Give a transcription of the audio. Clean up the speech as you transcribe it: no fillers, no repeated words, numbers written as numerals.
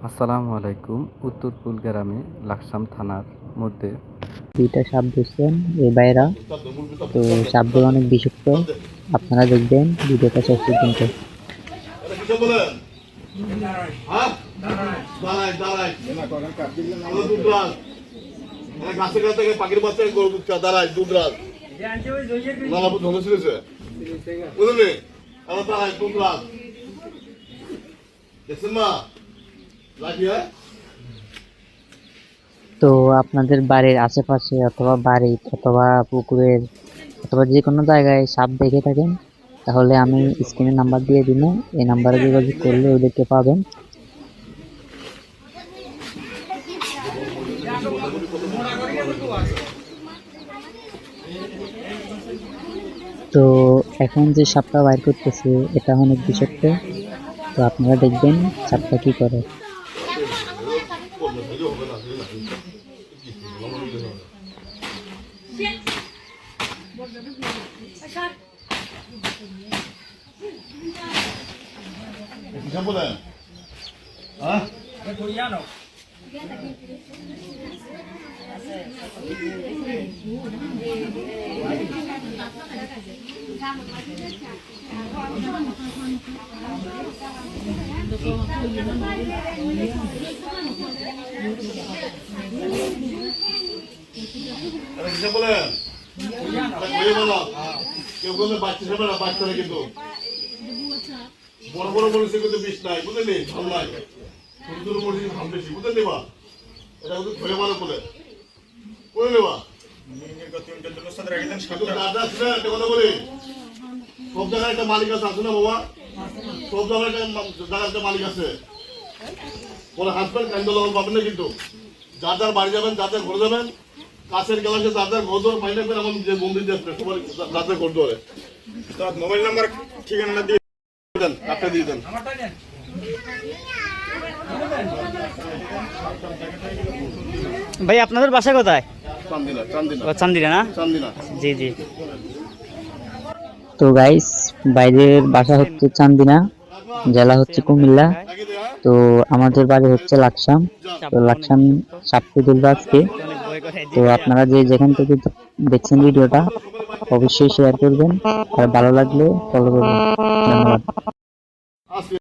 আসসালামু আলাইকুম। উত্তরপুল গ্রামে লাকসাম থানার মধ্যে দুইটা সাপ ধরছেন এই ভাইরা। তো সাপগুলো অনেক বিষাক্ত। আপনারা দেখবেন ভিডিওটা শেষ পর্যন্ত। পাখির বাচ্চা দাঁড়ায় দুধ রাত বুঝলি আমার দাঁড়ায় দুধ রাত দেখছেন মা রাখিয়া। তো আপনাদের বাড়ির আশেপাশে অথবা বাড়ি অথবা পুকুরের অথবা যে কোনো জায়গায় সাপ দেখে থাকেন, তাহলে আমি স্ক্রিনে নাম্বার দিয়ে দিন, এই নাম্বারে যোগাযোগ করলে ওদেরকে পাবেন। তো এখন যে সাপটা বাইর করতেছে এটা অনেক বিষাক্ত। তো আপনারা দেখবেন সাপটা কি করে। বলেন হ্যাঁ বলেন কেউ বললে বাচ্চা যাবে না, বাচ্চারা কিন্তু বড় বড় মরিচে কিন্তু বিষ নাই বুঝলি, ভাল নাই ছোট ছোট মরিচে ভাল বেশি বুঝতে নেবা। এটা কিন্তু ধরে মারো বলে করে নেবা। কথা বলি সব জায়গায় একটা মালিক আছে, আছে না বাবা? সব জায়গায় একটা মালিক আছে। পরে হাসবেন কান্দল পাবেন না, কিন্তু যার যার বাড়ি যাবেন, যার যার ঘরে যাবেন, কাছের গেলাসে যার যার ঘর ধরে মাইন্ড রাখবেন। আমার যে মন্দির যাচ্ছে সবার যার যার ঘর ধরে তার মোবাইল নাম্বার ঠিকানা দিয়ে দেন, কাপটা দিয়ে দেন। ভাই আপনাদের বাসা কোথায়? চান্দিনা। চান্দিনা চান্দিনা না? চান্দিনা জি জি। তো গাইস, বাইরের বাসা হচ্ছে চান্দিনা, জেলা হচ্ছে কুমিল্লা। তো আমাদের বাড়ি হচ্ছে লাকসাম। তো লাকসাম সাপটি তুলবে আজকে। তো আপনারা যে যেখান থেকে দেখছেন ভিডিওটা অবশ্যই শেয়ার করবেন, আর ভালো লাগলে ফলো করবেন। ধন্যবাদ।